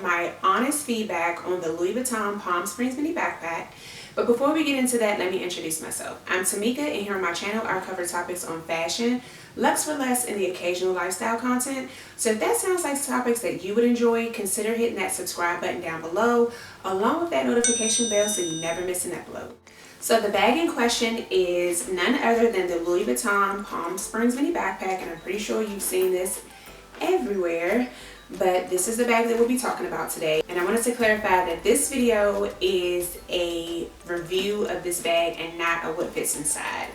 my honest feedback on the Louis Vuitton Palm Springs mini backpack. But before we get into that, let me introduce myself. I'm Tamika, and here on my channel I cover topics on fashion, luxe for less, and the occasional lifestyle content. So if that sounds like topics that you would enjoy, consider hitting that subscribe button down below, along with that notification bell so you never miss an upload. So the bag in question is none other than the Louis Vuitton Palm Springs mini backpack, and I'm pretty sure you've seen this everywhere. But this is the bag that we'll be talking about today. And I wanted to clarify that this video is a review of this bag and not a what fits inside.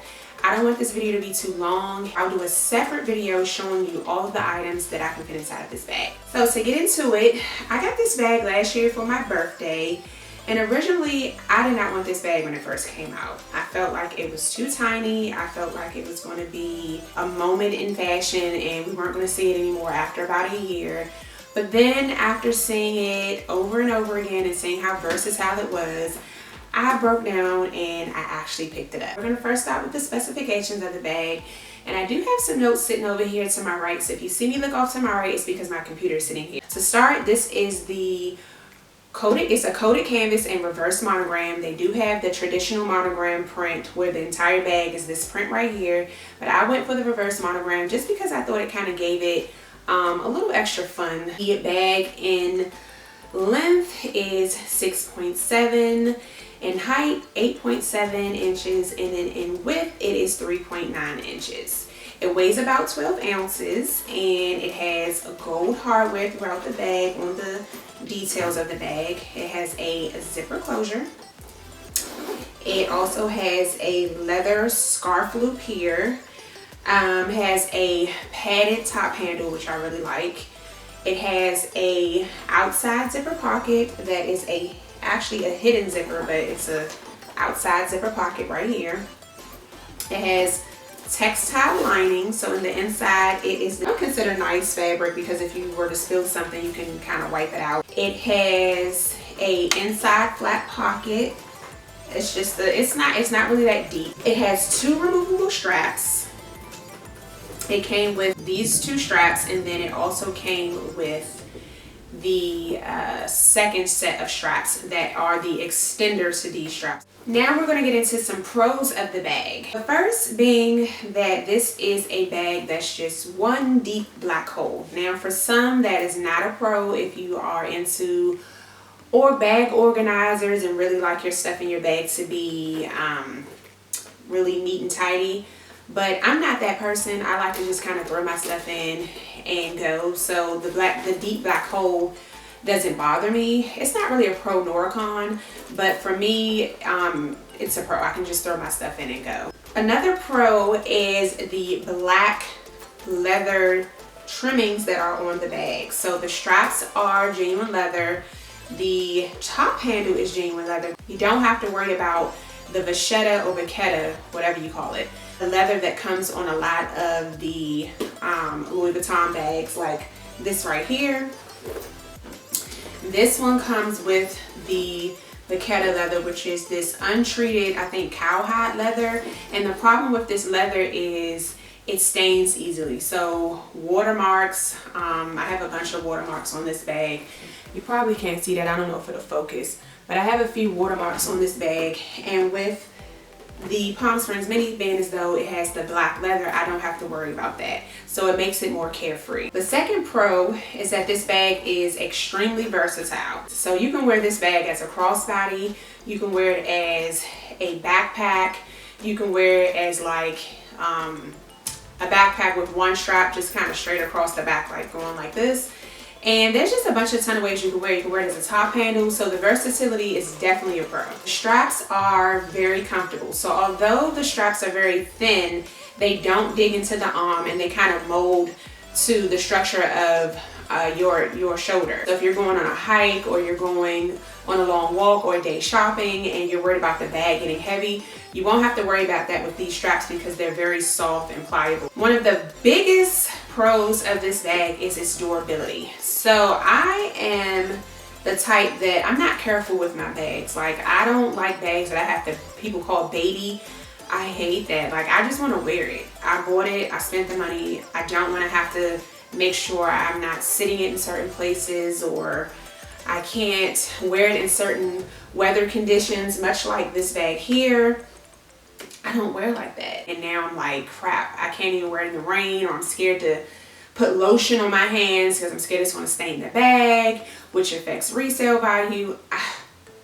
I don't want this video to be too long. I'll do a separate video showing you all of the items that I can fit inside of this bag. So to get into it, I got this bag last year for my birthday. And originally, I did not want this bag when it first came out. I felt like it was too tiny. I felt like it was going to be a moment in fashion and we weren't going to see it anymore after about a year. But then after seeing it over and over again and seeing how versatile it was, I broke down and I actually picked it up. We're going to first start with the specifications of the bag. And I do have some notes sitting over here to my right. So if you see me look off to my right, it's because my computer is sitting here. To start, this is the it's a coated canvas and reverse monogram. They do have the traditional monogram print where the entire bag is this print right here, but I went for the reverse monogram just because I thought it kind of gave it a little extra fun. The bag in length is 6.7, in height 8.7 inches, and then in width it is 3.9 inches. It weighs about 12 ounces and it has a gold hardware throughout the bag on the details of the bag. It has a zipper closure. It also has a leather scarf loop here. Has a padded top handle, which I really like. It has a outside zipper pocket that is actually a hidden zipper, but it's a outside zipper pocket right here. It has textile lining, so in the inside it is considered nice fabric because if you were to spill something you can kind of wipe it out. It has a inside flat pocket. It's just it's not really that deep. It has two removable straps. It came with these two straps, and then it also came with the second set of straps that are the extenders to these straps. Now we're going to get into some pros of the bag. The first being that this is a bag that's just one deep black hole. Now for some that is not a pro if you are into bag organizers and really like your stuff in your bag to be really neat and tidy. But I'm not that person. I like to just kind of throw my stuff in and go. So the deep black hole doesn't bother me. It's not really a pro nor a con, but for me, it's a pro. I can just throw my stuff in and go. Another pro is the black leather trimmings that are on the bag. So the straps are genuine leather. The top handle is genuine leather. You don't have to worry about the vachetta or vachetta, whatever you call it. The leather that comes on a lot of the Louis Vuitton bags, like this right here. This one comes with the vachetta leather, which is this untreated, I think, cowhide leather. And the problem with this leather is it stains easily. So watermarks, I have a bunch of watermarks on this bag. You probably can't see that. I don't know if it'll focus, but I have a few watermarks on this bag. And with the Palm Springs mini, being as though it has the black leather, I don't have to worry about that. So it makes it more carefree. The second pro is that this bag is extremely versatile. So you can wear this bag as a crossbody, you can wear it as a backpack, you can wear it as like a backpack with one strap just kind of straight across the back, like going like this. And there's just a ton of ways you can wear it. You can wear it as a top handle, so the versatility is definitely a pro. The straps are very comfortable. So although the straps are very thin, they don't dig into the arm and they kind of mold to the structure of your shoulder. So if you're going on a hike or you're going on a long walk or a day shopping and you're worried about the bag getting heavy, you won't have to worry about that with these straps because they're very soft and pliable. One of the biggest pros of this bag is its durability. So I am the type that I'm not careful with my bags. Like, I don't like bags that I have to, people call baby. I hate that. Like, I just want to wear it. I bought it, I spent the money. I don't want to have to make sure I'm not sitting it in certain places, or I can't wear it in certain weather conditions, much like this bag here. I don't wear like that. And now I'm like, crap, I can't even wear it in the rain, or I'm scared to put lotion on my hands because I'm scared it's going to stain the bag, which affects resale value.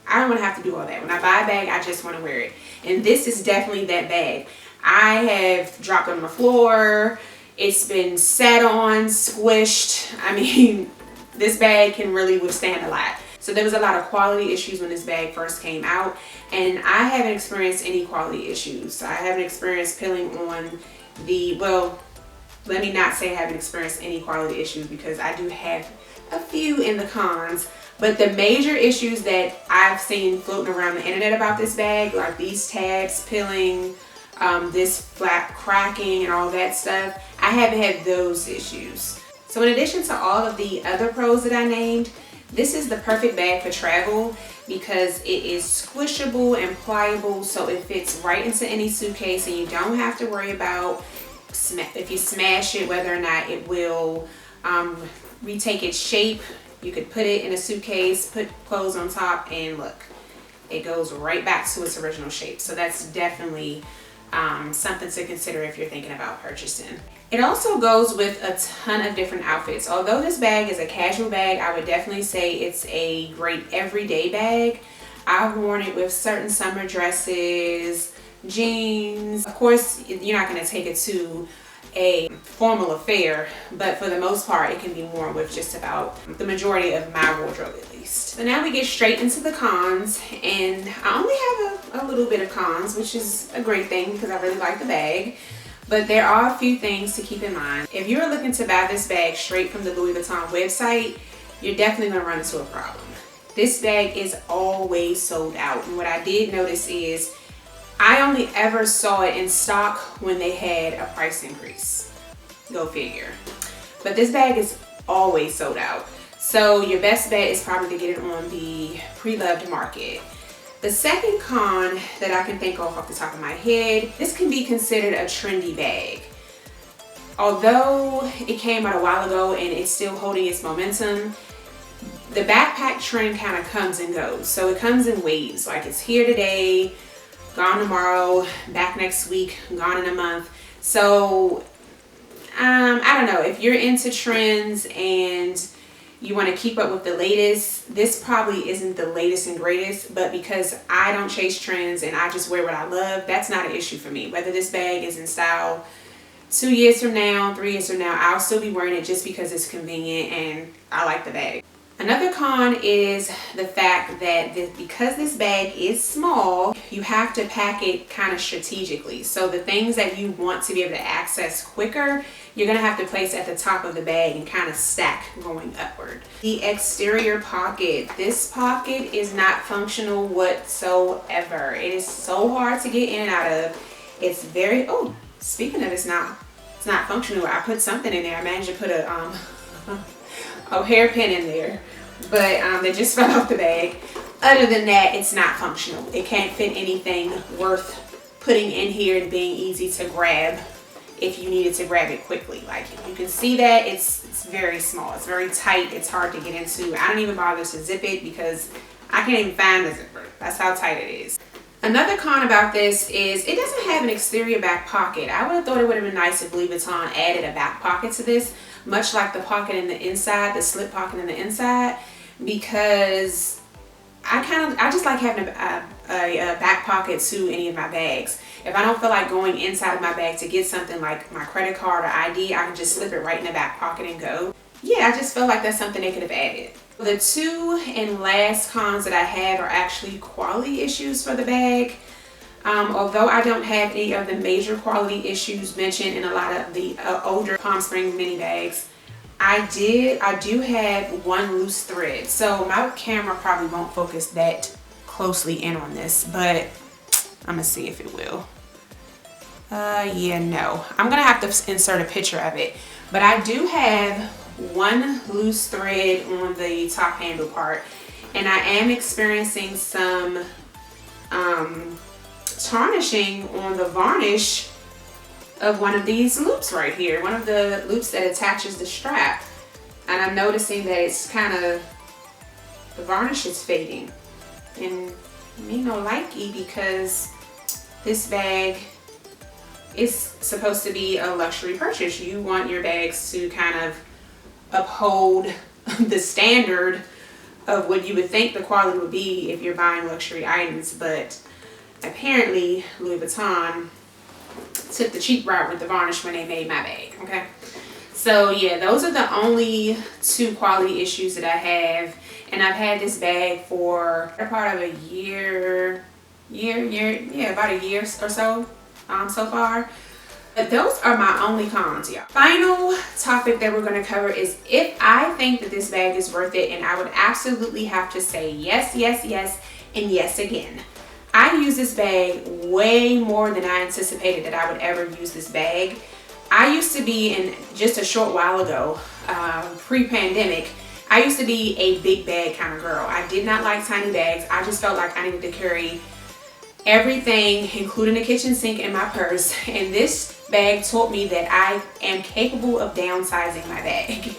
I don't want to have to do all that. When I buy a bag, I just want to wear it. And this is definitely that bag. I have dropped on the floor. It's been sat on, squished. I mean, this bag can really withstand a lot. So there was a lot of quality issues when this bag first came out, and I haven't experienced any quality issues. I haven't experienced peeling on the, well, let me not say I haven't experienced any quality issues, because I do have a few in the cons. But the major issues that I've seen floating around the internet about this bag, like these tabs peeling, this flap cracking and all that stuff, I haven't had those issues. So in addition to all of the other pros that I named, this is the perfect bag for travel because it is squishable and pliable, so it fits right into any suitcase, and you don't have to worry about if you smash it whether or not it will retake its shape. You could put it in a suitcase, put clothes on top, and look, it goes right back to its original shape. So that's definitely something to consider if you're thinking about purchasing. It also goes with a ton of different outfits. Although this bag is a casual bag, I would definitely say it's a great everyday bag. I've worn it with certain summer dresses, jeans. Of course, you're not going to take it to a formal affair, but for the most part, it can be worn with just about the majority of my wardrobe, at least. So now we get straight into the cons, and I only have a little bit of cons, which is a great thing because I really like the bag. But there are a few things to keep in mind. If you're looking to buy this bag straight from the Louis Vuitton website, you're definitely going to run into a problem. This bag is always sold out, and what I did notice is I only ever saw it in stock when they had a price increase. Go figure. But this bag is always sold out. So your best bet is probably to get it on the pre-loved market. The second con that I can think of off the top of my head, this can be considered a trendy bag. Although it came out a while ago and it's still holding its momentum, the backpack trend kind of comes and goes. So it comes in waves, like it's here today, gone tomorrow, back next week, gone in a month. So I don't know, if you're into trends and you want to keep up with the latest, this probably isn't the latest and greatest, but because I don't chase trends and I just wear what I love, that's not an issue for me. Whether this bag is in style 2 years from now, 3 years from now, I'll still be wearing it just because it's convenient and I like the bag. Another con is the fact that because this bag is small, you have to pack it kind of strategically. So the things that you want to be able to access quicker, you're going to have to place at the top of the bag and kind of stack going upward. The exterior pocket. This pocket is not functional whatsoever. It is so hard to get in and out of. It's very, oh, speaking of it's not functional, I put something in there. I managed to put a hairpin in there, but they just fell off the bag. Other than that, it's not functional. It can't fit anything worth putting in here and being easy to grab if you needed to grab it quickly. Like you can see that it's very small, it's very tight, it's hard to get into. I don't even bother to zip it because I can't even find the zipper. That's how tight it is. Another con about this is it doesn't have an exterior back pocket. I would have thought it would have been nice if Louis Vuitton added a back pocket to this, much like the pocket in the inside, the slip pocket in the inside, because I just like having a back pocket to any of my bags. If I don't feel like going inside of my bag to get something like my credit card or ID, I can just slip it right in the back pocket and go. Yeah, I just feel like that's something they could have added. The two and last cons that I have are actually quality issues for the bag. Although I don't have any of the major quality issues mentioned in a lot of the older Palm Springs mini bags, I do have one loose thread. So my camera probably won't focus that closely in on this, but I'm gonna see if it will. Yeah, no. I'm gonna have to insert a picture of it. But I do have one loose thread on the top handle part, and I am experiencing some tarnishing on the varnish of one of these loops right here, one of the loops that attaches the strap, and I'm noticing that it's kind of the varnish is fading. And me no likey, because this bag is supposed to be a luxury purchase. You want your bags to kind of uphold the standard of what you would think the quality would be if you're buying luxury items, but apparently Louis Vuitton took the cheap route with the varnish when they made my bag. Okay, so yeah, those are the only two quality issues that I have, and I've had this bag for a part of a year, about a year or so so far. But those are my only cons, y'all. Final topic that we're going to cover is if I think that this bag is worth it, and I would absolutely have to say yes, yes, yes, and yes again. I use this bag way more than I anticipated that I would ever use this bag. I used to be, in just a short while ago, pre-pandemic, I used to be a big bag kind of girl. I did not like tiny bags. I just felt like I needed to carry everything, including the kitchen sink, in my purse. And this bag taught me that I am capable of downsizing my bag.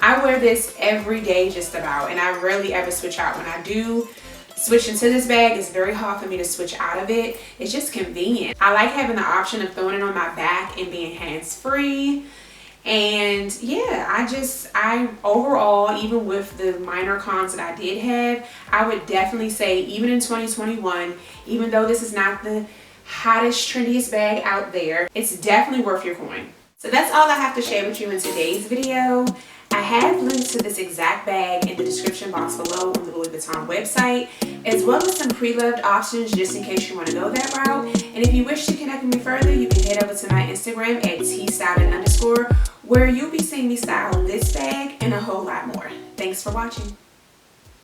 I wear this every day just about, and I rarely ever switch out. When I do switch into this bag, it's very hard for me to switch out of it. It's just convenient. I like having the option of throwing it on my back and being hands-free. And yeah, I overall, even with the minor cons that I did have, I would definitely say, even in 2021, even though this is not the hottest, trendiest bag out there, it's definitely worth your coin. So that's all I have to share with you in today's video. I have links to this exact bag in the description box below on the Louis Vuitton website, as well as some pre-loved options just in case you want to go that route. And if you wish to connect with me further, you can head over to my Instagram at @tstyling_, where you'll be seeing me style this bag and a whole lot more. Thanks for watching.